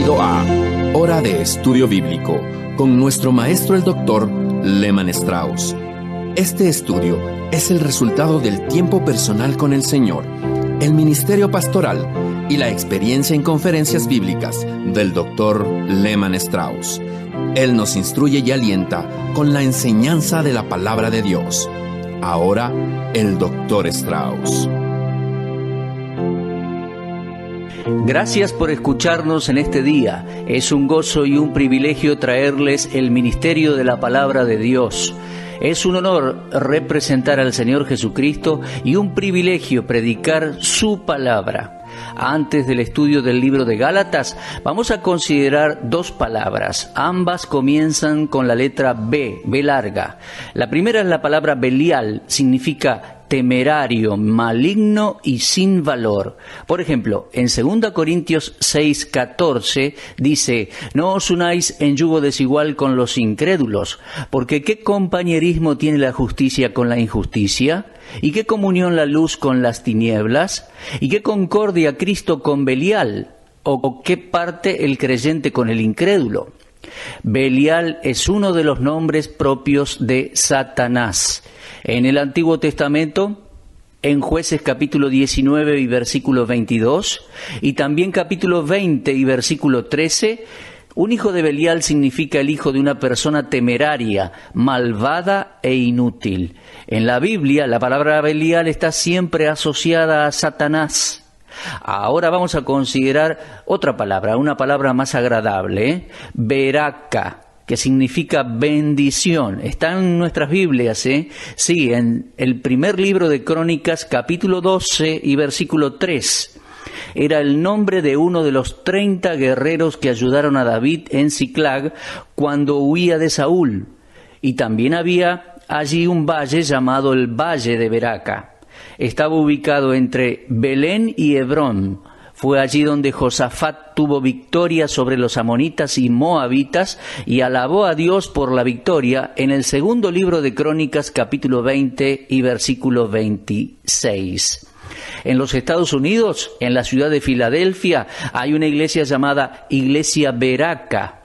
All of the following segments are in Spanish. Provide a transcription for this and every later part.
Bienvenido a Hora de Estudio Bíblico con nuestro maestro el Dr. Lehman Strauss. Este estudio es el resultado del tiempo personal con el Señor, el ministerio pastoral y la experiencia en conferencias bíblicas del Dr. Lehman Strauss. Él nos instruye y alienta con la enseñanza de la palabra de Dios. Ahora, el Dr. Strauss. Gracias por escucharnos en este día. Es un gozo y un privilegio traerles el ministerio de la palabra de Dios. Es un honor representar al Señor Jesucristo y un privilegio predicar su palabra. Antes del estudio del libro de Gálatas, vamos a considerar dos palabras. Ambas comienzan con la letra B, B larga. La primera es la palabra Belial, significa temerario, maligno y sin valor. Por ejemplo, en 2 Corintios 6:14 dice: no os unáis en yugo desigual con los incrédulos, porque ¿qué compañerismo tiene la justicia con la injusticia? ¿Y qué comunión la luz con las tinieblas? ¿Y qué concordia Cristo con Belial? ¿O qué parte el creyente con el incrédulo? Belial es uno de los nombres propios de Satanás. En el Antiguo Testamento, en Jueces capítulo 19 y versículo 22, y también capítulo 20 y versículo 13, un hijo de Belial significa el hijo de una persona temeraria, malvada e inútil. En la Biblia, la palabra Belial está siempre asociada a Satanás. Ahora vamos a considerar otra palabra, una palabra más agradable, Beraka, que significa bendición. Está en nuestras Biblias, Sí, en el primer libro de Crónicas, capítulo 12 y versículo 3. Era el nombre de uno de los 30 guerreros que ayudaron a David en Ziklag cuando huía de Saúl. Y también había allí un valle llamado el Valle de Beraka. Estaba ubicado entre Belén y Hebrón. Fue allí donde Josafat tuvo victoria sobre los amonitas y moabitas y alabó a Dios por la victoria en el segundo libro de Crónicas, capítulo 20 y versículo 26. En los Estados Unidos, en la ciudad de Filadelfia, hay una iglesia llamada Iglesia Beraka.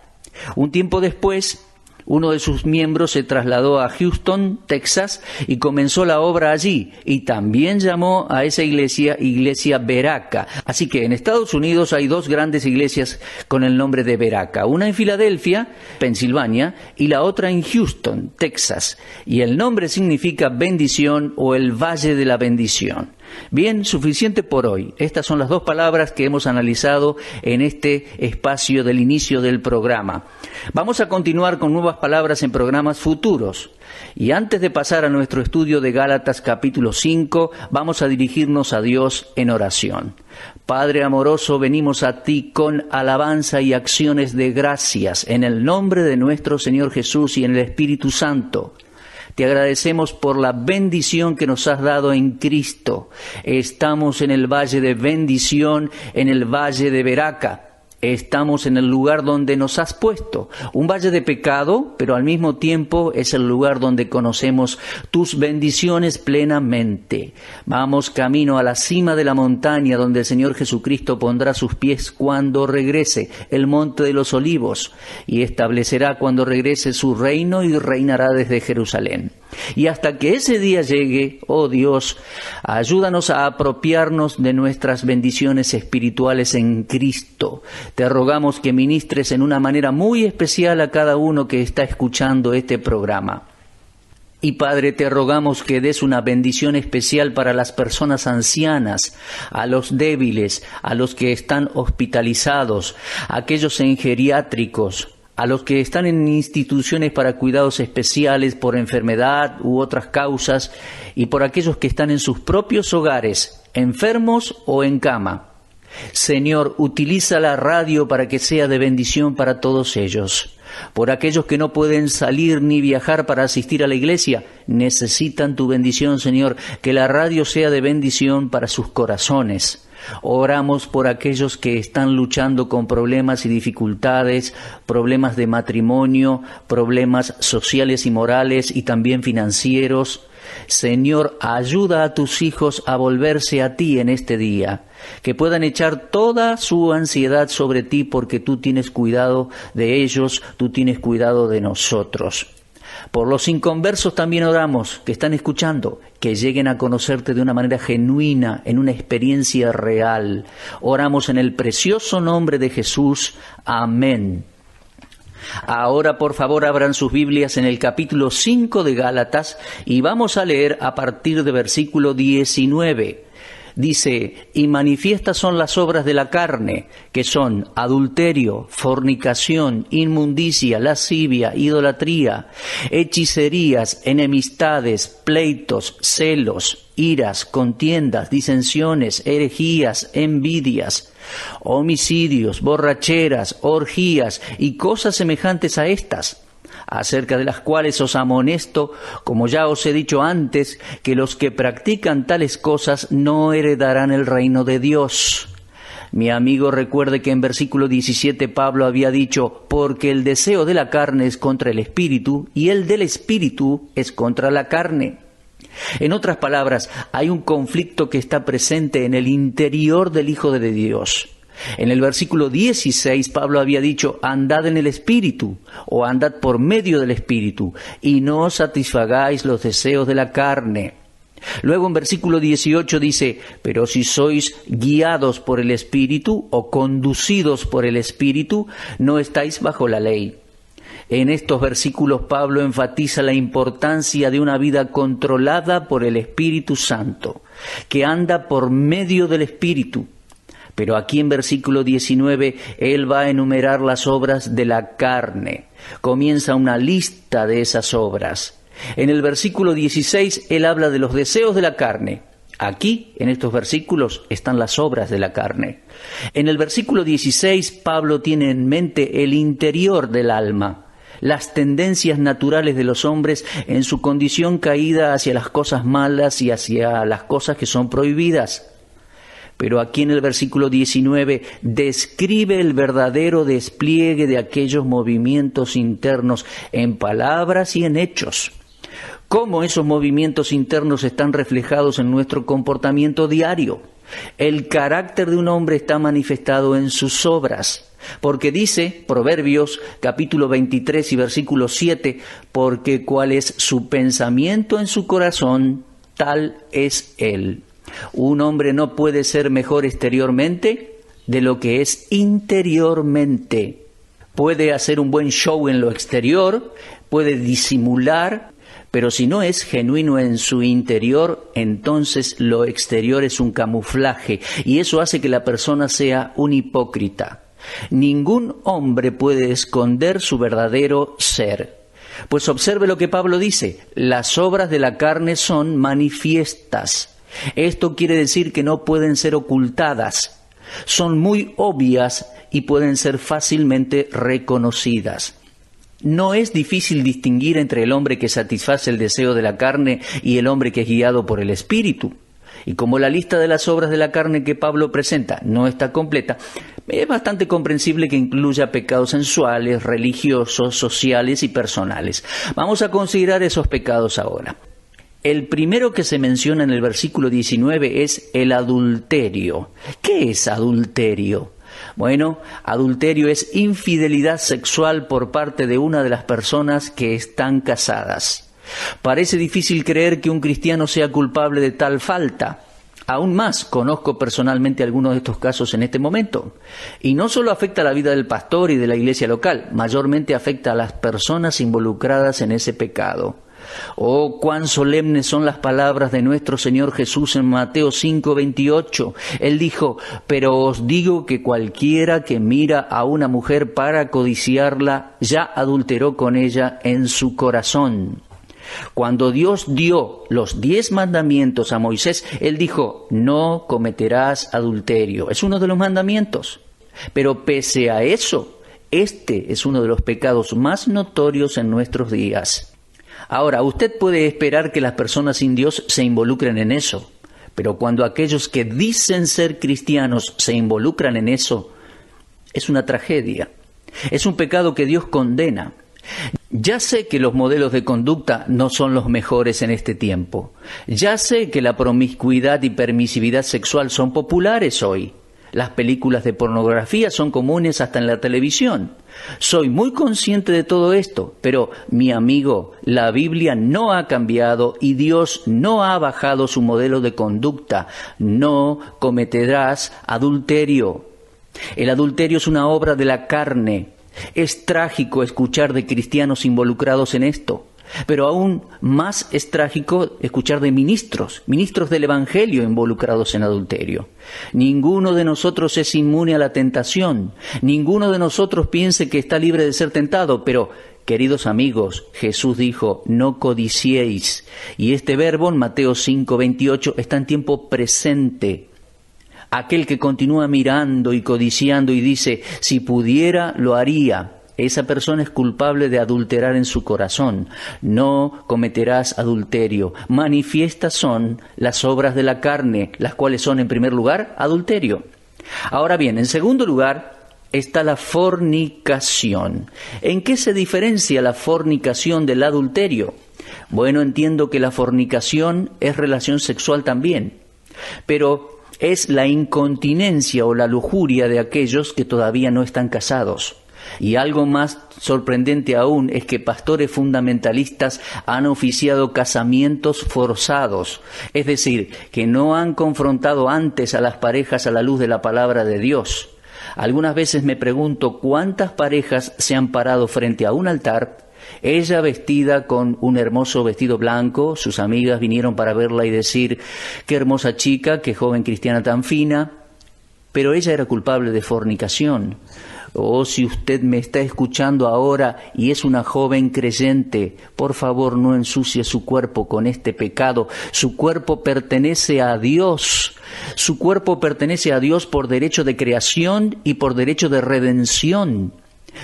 Un tiempo después, uno de sus miembros se trasladó a Houston, Texas, y comenzó la obra allí, y también llamó a esa iglesia Iglesia Beraka. Así que en Estados Unidos hay dos grandes iglesias con el nombre de Beraka, una en Filadelfia, Pensilvania, y la otra en Houston, Texas, y el nombre significa bendición o el Valle de la Bendición. Bien, suficiente por hoy. Estas son las dos palabras que hemos analizado en este espacio del inicio del programa. Vamos a continuar con nuevas palabras en programas futuros. Y antes de pasar a nuestro estudio de Gálatas capítulo 5, vamos a dirigirnos a Dios en oración. Padre amoroso, venimos a ti con alabanza y acciones de gracias en el nombre de nuestro Señor Jesús y en el Espíritu Santo. Te agradecemos por la bendición que nos has dado en Cristo. Estamos en el valle de bendición, en el valle de Beraka. Estamos en el lugar donde nos has puesto, un valle de pecado, pero al mismo tiempo es el lugar donde conocemos tus bendiciones plenamente. Vamos camino a la cima de la montaña donde el Señor Jesucristo pondrá sus pies cuando regrese, el monte de los olivos, y establecerá cuando regrese su reino y reinará desde Jerusalén. Y hasta que ese día llegue, oh Dios, ayúdanos a apropiarnos de nuestras bendiciones espirituales en Cristo. Te rogamos que ministres en una manera muy especial a cada uno que está escuchando este programa. Y Padre, te rogamos que des una bendición especial para las personas ancianas, a los débiles, a los que están hospitalizados, a aquellos en geriátricos, a los que están en instituciones para cuidados especiales por enfermedad u otras causas, y por aquellos que están en sus propios hogares, enfermos o en cama. Señor, utiliza la radio para que sea de bendición para todos ellos. Por aquellos que no pueden salir ni viajar para asistir a la iglesia, necesitan tu bendición, Señor, que la radio sea de bendición para sus corazones. Oramos por aquellos que están luchando con problemas y dificultades, problemas de matrimonio, problemas sociales y morales y también financieros. Señor, ayuda a tus hijos a volverse a ti en este día, que puedan echar toda su ansiedad sobre ti porque tú tienes cuidado de ellos, tú tienes cuidado de nosotros. Por los inconversos también oramos, que están escuchando, que lleguen a conocerte de una manera genuina, en una experiencia real. Oramos en el precioso nombre de Jesús. Amén. Ahora, por favor, abran sus Biblias en el capítulo 5 de Gálatas y vamos a leer a partir de versículo 19. Dice, y manifiestas son las obras de la carne, que son adulterio, fornicación, inmundicia, lascivia, idolatría, hechicerías, enemistades, pleitos, celos, iras, contiendas, disensiones, herejías, envidias, homicidios, borracheras, orgías y cosas semejantes a estas, acerca de las cuales os amonesto, como ya os he dicho antes, que los que practican tales cosas no heredarán el reino de Dios. Mi amigo, recuerde que en versículo 17 Pablo había dicho, porque el deseo de la carne es contra el espíritu y el del espíritu es contra la carne. En otras palabras, hay un conflicto que está presente en el interior del Hijo de Dios. En el versículo 16 Pablo había dicho, andad en el Espíritu, o andad por medio del Espíritu, y no satisfagáis los deseos de la carne. Luego en versículo 18 dice, pero si sois guiados por el Espíritu, o conducidos por el Espíritu, no estáis bajo la ley. En estos versículos Pablo enfatiza la importancia de una vida controlada por el Espíritu Santo, que anda por medio del Espíritu. Pero aquí en versículo 19, él va a enumerar las obras de la carne. Comienza una lista de esas obras. En el versículo 16, él habla de los deseos de la carne. Aquí, en estos versículos, están las obras de la carne. En el versículo 16, Pablo tiene en mente el interior del alma, las tendencias naturales de los hombres en su condición caída hacia las cosas malas y hacia las cosas que son prohibidas. Pero aquí en el versículo 19 describe el verdadero despliegue de aquellos movimientos internos en palabras y en hechos. Cómo esos movimientos internos están reflejados en nuestro comportamiento diario. El carácter de un hombre está manifestado en sus obras. Porque dice, Proverbios capítulo 23 y versículo 7, porque cuál es su pensamiento en su corazón, tal es él. Un hombre no puede ser mejor exteriormente de lo que es interiormente. Puede hacer un buen show en lo exterior, puede disimular, pero si no es genuino en su interior, entonces lo exterior es un camuflaje y eso hace que la persona sea un hipócrita. Ningún hombre puede esconder su verdadero ser. Pues observe lo que Pablo dice, las obras de la carne son manifiestas. Esto quiere decir que no pueden ser ocultadas, son muy obvias y pueden ser fácilmente reconocidas. No es difícil distinguir entre el hombre que satisface el deseo de la carne y el hombre que es guiado por el Espíritu. Y como la lista de las obras de la carne que Pablo presenta no está completa, es bastante comprensible que incluya pecados sensuales, religiosos, sociales y personales. Vamos a considerar esos pecados ahora. El primero que se menciona en el versículo 19 es el adulterio. ¿Qué es adulterio? Bueno, adulterio es infidelidad sexual por parte de una de las personas que están casadas. Parece difícil creer que un cristiano sea culpable de tal falta. Aún más, conozco personalmente algunos de estos casos en este momento. Y no solo afecta a la vida del pastor y de la iglesia local, mayormente afecta a las personas involucradas en ese pecado. Oh, cuán solemnes son las palabras de nuestro Señor Jesús en Mateo 5:28. Él dijo, pero os digo que cualquiera que mira a una mujer para codiciarla, ya adulteró con ella en su corazón. Cuando Dios dio los 10 mandamientos a Moisés, Él dijo, no cometerás adulterio. Es uno de los mandamientos. Pero pese a eso, este es uno de los pecados más notorios en nuestros días. Ahora, usted puede esperar que las personas sin Dios se involucren en eso, pero cuando aquellos que dicen ser cristianos se involucran en eso, es una tragedia. Es un pecado que Dios condena. Ya sé que los modelos de conducta no son los mejores en este tiempo. Ya sé que la promiscuidad y permisividad sexual son populares hoy. Las películas de pornografía son comunes hasta en la televisión. Soy muy consciente de todo esto, pero, mi amigo, la Biblia no ha cambiado y Dios no ha bajado su modelo de conducta. No cometerás adulterio. El adulterio es una obra de la carne. Es trágico escuchar de cristianos involucrados en esto, pero aún más es trágico escuchar de ministros del Evangelio involucrados en adulterio. Ninguno de nosotros es inmune a la tentación, ninguno de nosotros piense que está libre de ser tentado, pero, queridos amigos, Jesús dijo, no codiciéis, y este verbo en Mateo 5:28 está en tiempo presente. Aquel que continúa mirando y codiciando y dice, si pudiera, lo haría. Esa persona es culpable de adulterar en su corazón. No cometerás adulterio. Manifiestas son las obras de la carne, las cuales son, en primer lugar, adulterio. Ahora bien, en segundo lugar, está la fornicación. ¿En qué se diferencia la fornicación del adulterio? Bueno, entiendo que la fornicación es relación sexual también, pero es la incontinencia o la lujuria de aquellos que todavía no están casados. Y algo más sorprendente aún es que pastores fundamentalistas han oficiado casamientos forzados, es decir, que no han confrontado antes a las parejas a la luz de la palabra de Dios. Algunas veces me pregunto cuántas parejas se han parado frente a un altar, ella vestida con un hermoso vestido blanco, sus amigas vinieron para verla y decir, qué hermosa chica, qué joven cristiana tan fina, pero ella era culpable de fornicación. Oh, si usted me está escuchando ahora y es una joven creyente, por favor no ensucie su cuerpo con este pecado. Su cuerpo pertenece a Dios. Su cuerpo pertenece a Dios por derecho de creación y por derecho de redención.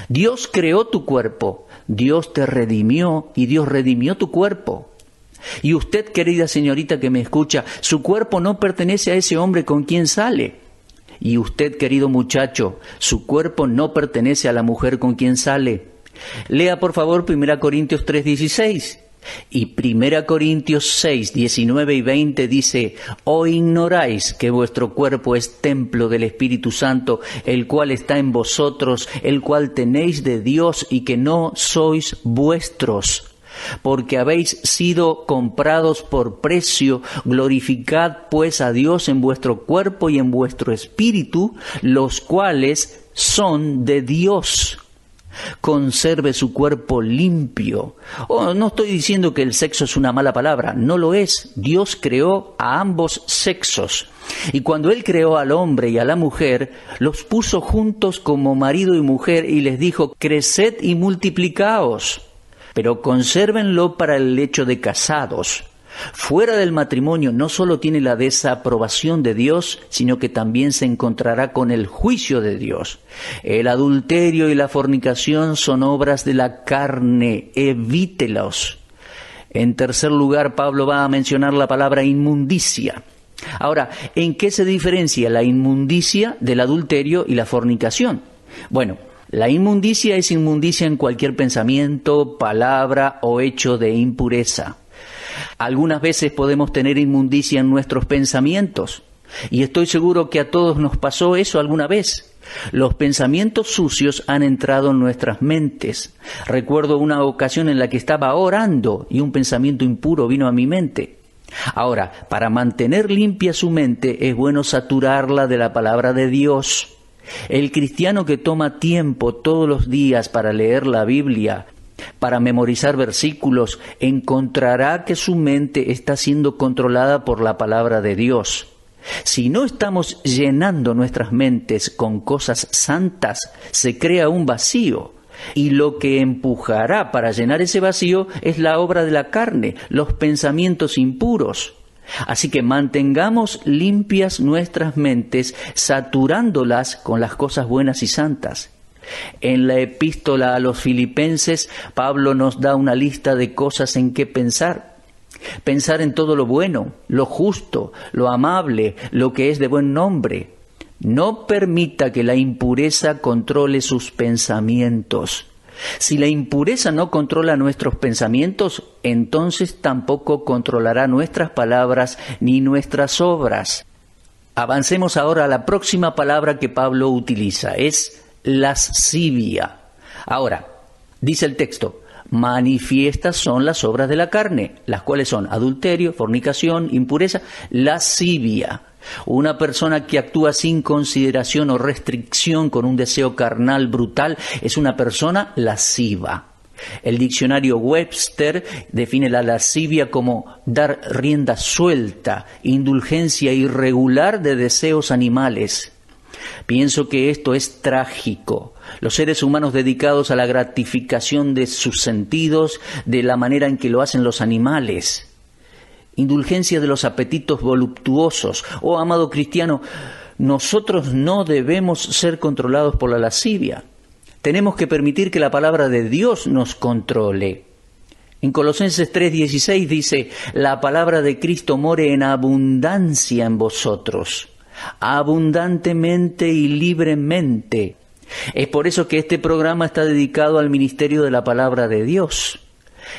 Dios creó tu cuerpo, Dios te redimió y Dios redimió tu cuerpo. Y usted, querida señorita que me escucha, su cuerpo no pertenece a ese hombre con quien sale. Y usted, querido muchacho, su cuerpo no pertenece a la mujer con quien sale. Lea por favor 1 Corintios 3:16. Y 1 Corintios 6, 19 y 20 dice, ¿o ignoráis que vuestro cuerpo es templo del Espíritu Santo, el cual está en vosotros, el cual tenéis de Dios y que no sois vuestros? Porque habéis sido comprados por precio, glorificad pues a Dios en vuestro cuerpo y en vuestro espíritu, los cuales son de Dios. Conserve su cuerpo limpio. Oh, no estoy diciendo que el sexo es una mala palabra, no lo es. Dios creó a ambos sexos. Y cuando Él creó al hombre y a la mujer, los puso juntos como marido y mujer y les dijo, creced y multiplicaos. Pero consérvenlo para el hecho de casados. Fuera del matrimonio no solo tiene la desaprobación de Dios, sino que también se encontrará con el juicio de Dios. El adulterio y la fornicación son obras de la carne, evítelos. En tercer lugar, Pablo va a mencionar la palabra inmundicia. Ahora, ¿en qué se diferencia la inmundicia del adulterio y la fornicación? Bueno, la inmundicia es inmundicia en cualquier pensamiento, palabra o hecho de impureza. Algunas veces podemos tener inmundicia en nuestros pensamientos, y estoy seguro que a todos nos pasó eso alguna vez. Los pensamientos sucios han entrado en nuestras mentes. Recuerdo una ocasión en la que estaba orando y un pensamiento impuro vino a mi mente. Ahora, para mantener limpia su mente es bueno saturarla de la palabra de Dios. El cristiano que toma tiempo todos los días para leer la Biblia, para memorizar versículos, encontrará que su mente está siendo controlada por la palabra de Dios. Si no estamos llenando nuestras mentes con cosas santas, se crea un vacío. Y lo que empujará para llenar ese vacío es la obra de la carne, los pensamientos impuros. Así que mantengamos limpias nuestras mentes, saturándolas con las cosas buenas y santas. En la epístola a los Filipenses, Pablo nos da una lista de cosas en que pensar. Pensar en todo lo bueno, lo justo, lo amable, lo que es de buen nombre. No permita que la impureza controle sus pensamientos. Si la impureza no controla nuestros pensamientos, entonces tampoco controlará nuestras palabras ni nuestras obras. Avancemos ahora a la próxima palabra que Pablo utiliza, es lascivia. Ahora, dice el texto, manifiestas son las obras de la carne, las cuales son adulterio, fornicación, impureza, lascivia. Una persona que actúa sin consideración o restricción con un deseo carnal brutal es una persona lasciva. El diccionario Webster define la lascivia como dar rienda suelta, indulgencia irregular de deseos animales. Pienso que esto es trágico. Los seres humanos dedicados a la gratificación de sus sentidos de la manera en que lo hacen los animales. Indulgencia de los apetitos voluptuosos. Oh, amado cristiano, nosotros no debemos ser controlados por la lascivia. Tenemos que permitir que la palabra de Dios nos controle. En Colosenses 3:16 dice, la palabra de Cristo more en abundancia en vosotros, abundantemente y libremente. Es por eso que este programa está dedicado al ministerio de la palabra de Dios.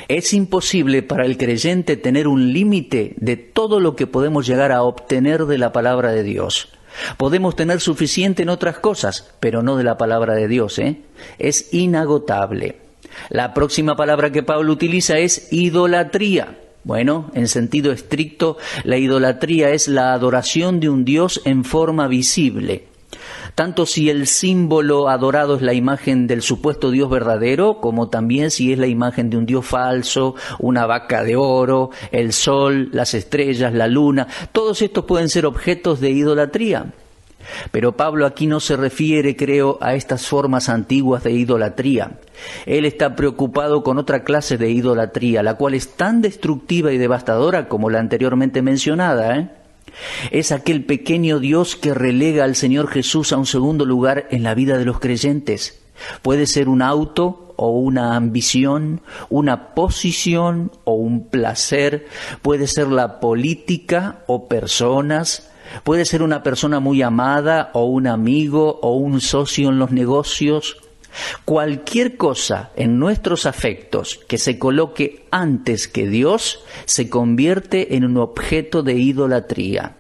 Es imposible para el creyente tener un límite de todo lo que podemos llegar a obtener de la palabra de Dios. Podemos tener suficiente en otras cosas, pero no de la palabra de Dios, Es inagotable. La próxima palabra que Pablo utiliza es idolatría. Bueno, en sentido estricto, la idolatría es la adoración de un Dios en forma visible. Tanto si el símbolo adorado es la imagen del supuesto Dios verdadero, como también si es la imagen de un Dios falso, una vaca de oro, el sol, las estrellas, la luna. Todos estos pueden ser objetos de idolatría. Pero Pablo aquí no se refiere, creo, a estas formas antiguas de idolatría. Él está preocupado con otra clase de idolatría, la cual es tan destructiva y devastadora como la anteriormente mencionada, Es aquel pequeño Dios que relega al Señor Jesús a un segundo lugar en la vida de los creyentes. Puede ser un auto o una ambición, una posición o un placer, puede ser la política o personas, puede ser una persona muy amada o un amigo o un socio en los negocios. Cualquier cosa en nuestros afectos que se coloque antes que Dios se convierte en un objeto de idolatría.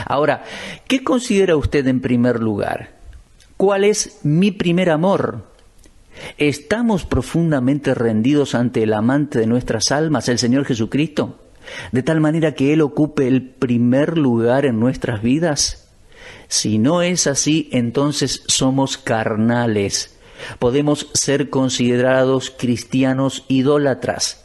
Ahora, ¿qué considera usted en primer lugar? ¿Cuál es mi primer amor? ¿Estamos profundamente rendidos ante el amante de nuestras almas, el Señor Jesucristo, de tal manera que Él ocupe el primer lugar en nuestras vidas? Si no es así, entonces somos carnales. Podemos ser considerados cristianos idólatras.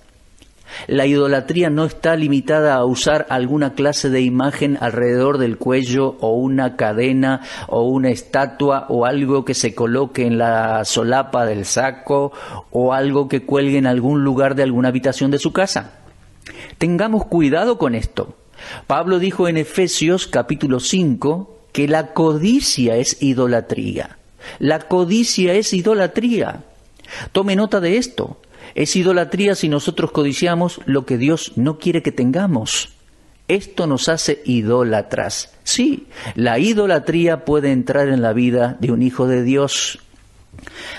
La idolatría no está limitada a usar alguna clase de imagen alrededor del cuello o una cadena o una estatua o algo que se coloque en la solapa del saco o algo que cuelgue en algún lugar de alguna habitación de su casa. Tengamos cuidado con esto. Pablo dijo en Efesios capítulo 5 que la codicia es idolatría. La codicia es idolatría. Tome nota de esto. Es idolatría si nosotros codiciamos lo que Dios no quiere que tengamos. Esto nos hace idólatras. Sí, la idolatría puede entrar en la vida de un hijo de Dios.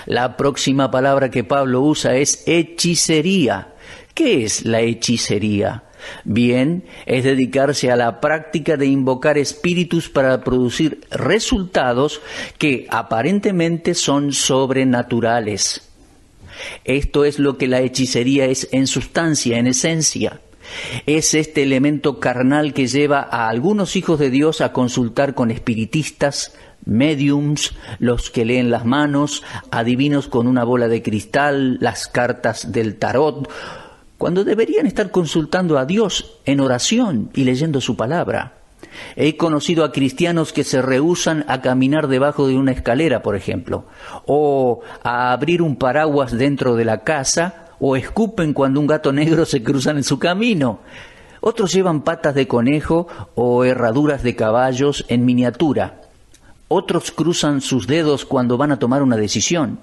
La próxima palabra que Pablo usa es hechicería. ¿Qué es la hechicería? Bien, es dedicarse a la práctica de invocar espíritus para producir resultados que aparentemente son sobrenaturales. Esto es lo que la hechicería es en sustancia, en esencia. Es este elemento carnal que lleva a algunos hijos de Dios a consultar con espiritistas, médiums, los que leen las manos, adivinos con una bola de cristal, las cartas del tarot, cuando deberían estar consultando a Dios en oración y leyendo su palabra. He conocido a cristianos que se rehúsan a caminar debajo de una escalera, por ejemplo, o a abrir un paraguas dentro de la casa, o escupen cuando un gato negro se cruza en su camino. Otros llevan patas de conejo o herraduras de caballos en miniatura. Otros cruzan sus dedos cuando van a tomar una decisión.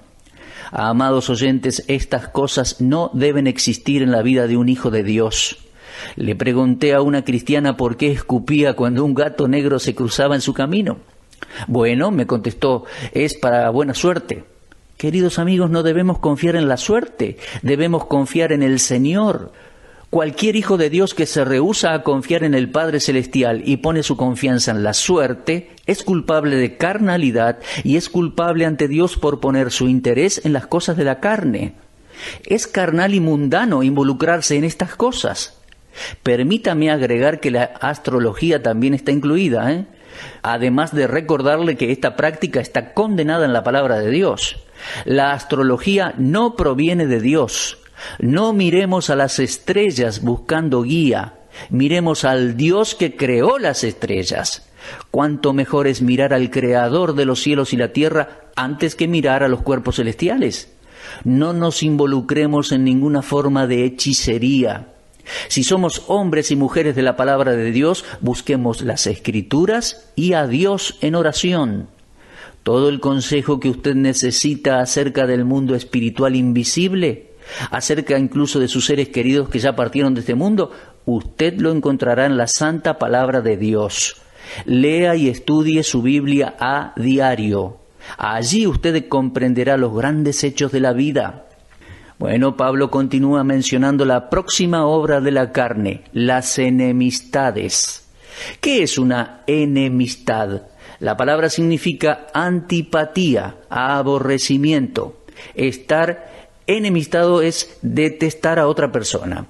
Amados oyentes, estas cosas no deben existir en la vida de un hijo de Dios. Le pregunté a una cristiana por qué escupía cuando un gato negro se cruzaba en su camino. Bueno, me contestó, es para buena suerte. Queridos amigos, no debemos confiar en la suerte, debemos confiar en el Señor. Cualquier hijo de Dios que se rehúsa a confiar en el Padre Celestial y pone su confianza en la suerte, es culpable de carnalidad y es culpable ante Dios por poner su interés en las cosas de la carne. Es carnal y mundano involucrarse en estas cosas. Permítame agregar que la astrología también está incluida, además de recordarle que esta práctica está condenada en la palabra de Dios. La astrología no proviene de Dios. No miremos a las estrellas buscando guía, miremos al Dios que creó las estrellas. Cuánto mejor es mirar al Creador de los cielos y la tierra antes que mirar a los cuerpos celestiales. No nos involucremos en ninguna forma de hechicería. Si somos hombres y mujeres de la palabra de Dios, busquemos las Escrituras y a Dios en oración. Todo el consejo que usted necesita acerca del mundo espiritual invisible, acerca incluso de sus seres queridos que ya partieron de este mundo, usted lo encontrará en la santa palabra de Dios. Lea y estudie su Biblia a diario. Allí usted comprenderá los grandes hechos de la vida. Bueno, Pablo continúa mencionando la próxima obra de la carne, las enemistades. ¿Qué es una enemistad? La palabra significa antipatía, aborrecimiento. Estar enemistado es detestar a otra persona.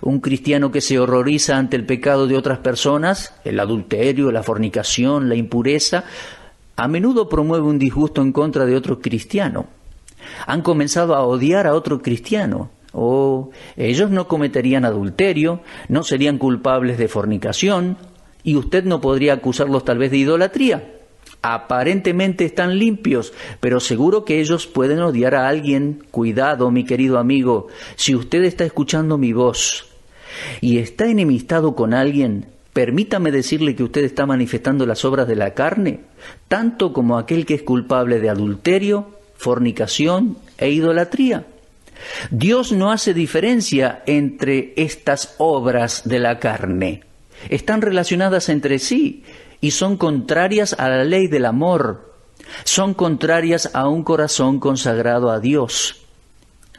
Un cristiano que se horroriza ante el pecado de otras personas, el adulterio, la fornicación, la impureza, a menudo promueve un disgusto en contra de otro cristiano. Han comenzado a odiar a otro cristiano. Ellos no cometerían adulterio, no serían culpables de fornicación, y usted no podría acusarlos tal vez de idolatría. Aparentemente están limpios, pero seguro que ellos pueden odiar a alguien. Cuidado, mi querido amigo, si usted está escuchando mi voz y está enemistado con alguien, permítame decirle que usted está manifestando las obras de la carne, tanto como aquel que es culpable de adulterio, fornicación e idolatría. Dios no hace diferencia entre estas obras de la carne. Están relacionadas entre sí y son contrarias a la ley del amor. Son contrarias a un corazón consagrado a Dios.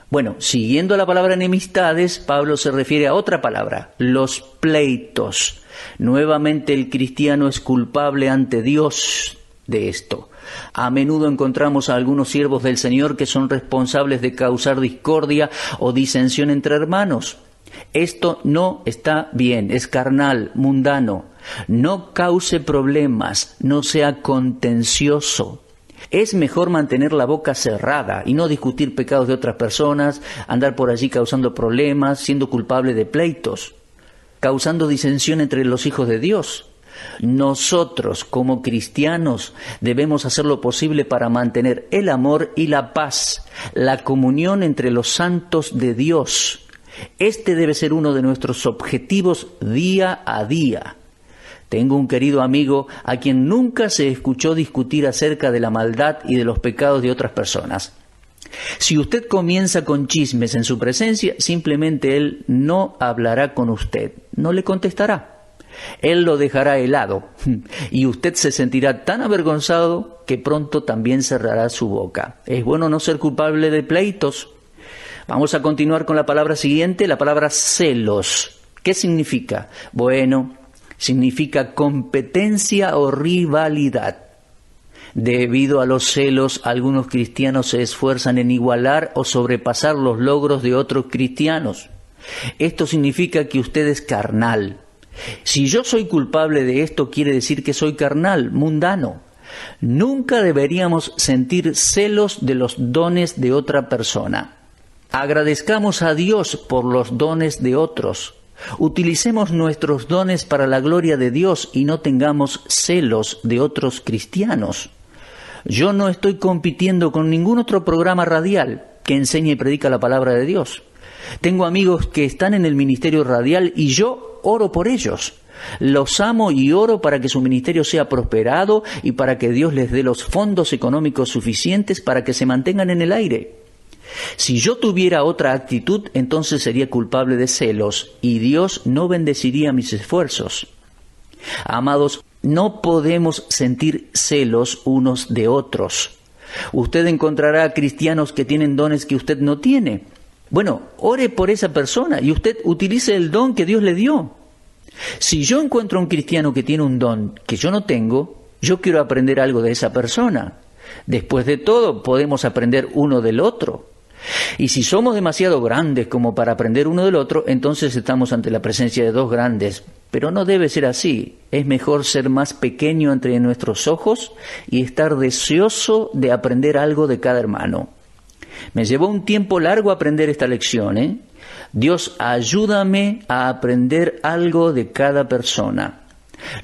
Bueno, siguiendo la palabra enemistades, Pablo se refiere a otra palabra, los pleitos. Nuevamente el cristiano es culpable ante Dios de esto. A menudo encontramos a algunos siervos del Señor que son responsables de causar discordia o disensión entre hermanos. Esto no está bien, es carnal, mundano. No cause problemas, no sea contencioso. Es mejor mantener la boca cerrada y no discutir pecados de otras personas, andar por allí causando problemas, siendo culpable de pleitos, causando disensión entre los hijos de Dios. Nosotros, como cristianos, debemos hacer lo posible para mantener el amor y la paz, la comunión entre los santos de Dios. Este debe ser uno de nuestros objetivos día a día. Tengo un querido amigo a quien nunca se escuchó discutir acerca de la maldad y de los pecados de otras personas. Si usted comienza con chismes en su presencia, simplemente él no hablará con usted, no le contestará. Él lo dejará helado y usted se sentirá tan avergonzado que pronto también cerrará su boca. Es bueno no ser culpable de pleitos. Vamos a continuar con la palabra siguiente, la palabra celos. ¿Qué significa? Bueno, significa competencia o rivalidad. Debido a los celos, algunos cristianos se esfuerzan en igualar o sobrepasar los logros de otros cristianos. Esto significa que usted es carnal. Si yo soy culpable de esto, quiere decir que soy carnal, mundano. Nunca deberíamos sentir celos de los dones de otra persona. Agradezcamos a Dios por los dones de otros. Utilicemos nuestros dones para la gloria de Dios y no tengamos celos de otros cristianos. Yo no estoy compitiendo con ningún otro programa radial que enseñe y predica la palabra de Dios. Tengo amigos que están en el ministerio radial y yo oro por ellos. Los amo y oro para que su ministerio sea prosperado y para que Dios les dé los fondos económicos suficientes para que se mantengan en el aire. Si yo tuviera otra actitud, entonces sería culpable de celos y Dios no bendeciría mis esfuerzos. Amados, no podemos sentir celos unos de otros. Usted encontrará cristianos que tienen dones que usted no tiene. Bueno, ore por esa persona y usted utilice el don que Dios le dio. Si yo encuentro a un cristiano que tiene un don que yo no tengo, yo quiero aprender algo de esa persona. Después de todo, podemos aprender uno del otro. Y si somos demasiado grandes como para aprender uno del otro, entonces estamos ante la presencia de dos grandes. Pero no debe ser así. Es mejor ser más pequeño entre nuestros ojos y estar deseoso de aprender algo de cada hermano. Me llevó un tiempo largo aprender esta lección, Dios, ayúdame a aprender algo de cada persona.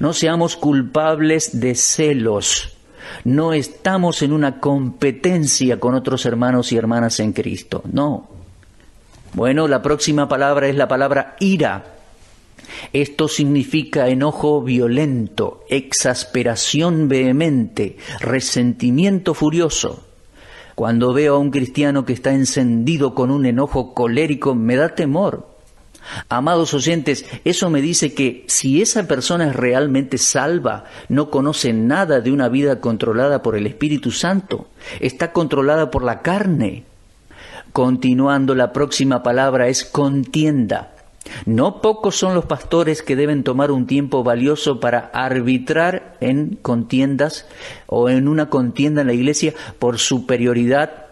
No seamos culpables de celos. No estamos en una competencia con otros hermanos y hermanas en Cristo. No. Bueno, la próxima palabra es la palabra ira. Esto significa enojo violento, exasperación vehemente, resentimiento furioso. Cuando veo a un cristiano que está encendido con un enojo colérico, me da temor. Amados oyentes, eso me dice que si esa persona es realmente salva, no conoce nada de una vida controlada por el Espíritu Santo, está controlada por la carne. Continuando, la próxima palabra es contienda. No pocos son los pastores que deben tomar un tiempo valioso para arbitrar en contiendas o en una contienda en la iglesia por superioridad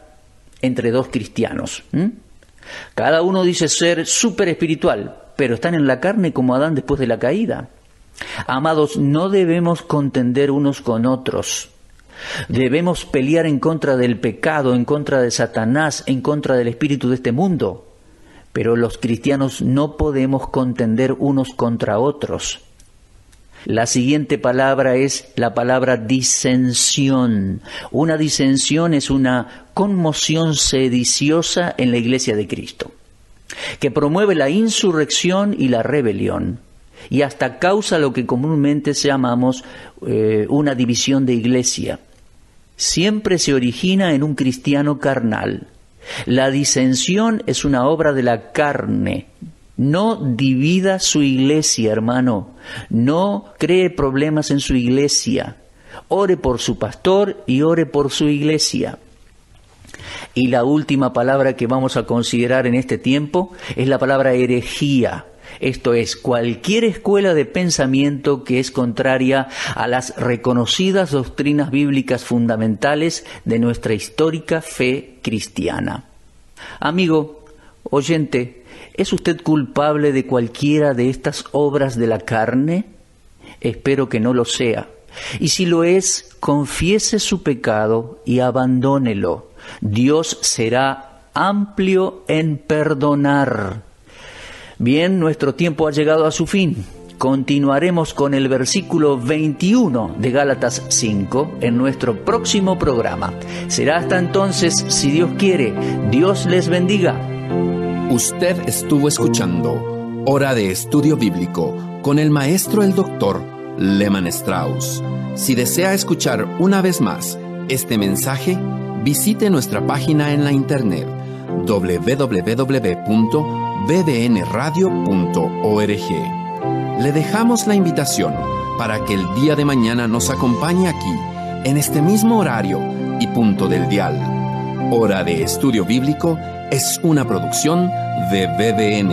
entre dos cristianos. Cada uno dice ser súper espiritual, pero están en la carne como Adán después de la caída. Amados, no debemos contender unos con otros. Debemos pelear en contra del pecado, en contra de Satanás, en contra del espíritu de este mundo. Pero los cristianos no podemos contender unos contra otros. La siguiente palabra es la palabra disensión. Una disensión es una conmoción sediciosa en la Iglesia de Cristo, que promueve la insurrección y la rebelión, y hasta causa lo que comúnmente llamamos una división de iglesia. Siempre se origina en un cristiano carnal. La disensión es una obra de la carne. No divida su iglesia, hermano. No cree problemas en su iglesia. Ore por su pastor y ore por su iglesia. Y la última palabra que vamos a considerar en este tiempo es la palabra herejía. Esto es, cualquier escuela de pensamiento que es contraria a las reconocidas doctrinas bíblicas fundamentales de nuestra histórica fe cristiana. Amigo, oyente, ¿es usted culpable de cualquiera de estas obras de la carne? Espero que no lo sea. Y si lo es, confiese su pecado y abandónelo. Dios será amplio en perdonar. Bien, nuestro tiempo ha llegado a su fin. Continuaremos con el versículo 21 de Gálatas 5 en nuestro próximo programa. Será hasta entonces, si Dios quiere. Dios les bendiga. Usted estuvo escuchando Hora de Estudio Bíblico con el maestro el doctor Lehmann Strauss. Si desea escuchar una vez más este mensaje, visite nuestra página en la internet www.bbnradio.org. Le dejamos la invitación para que el día de mañana nos acompañe aquí, en este mismo horario y punto del dial. Hora de Estudio Bíblico es una producción de BBN.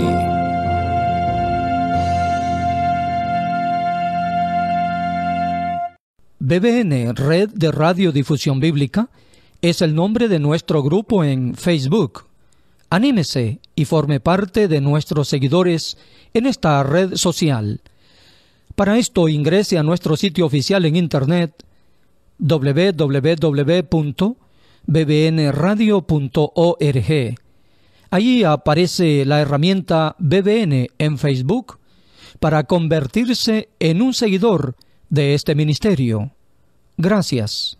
BBN, Red de Radiodifusión Bíblica, es el nombre de nuestro grupo en Facebook. Anímese y forme parte de nuestros seguidores en esta red social. Para esto ingrese a nuestro sitio oficial en internet www.bbnradio.org. Allí aparece la herramienta BBN en Facebook para convertirse en un seguidor de este ministerio. Gracias.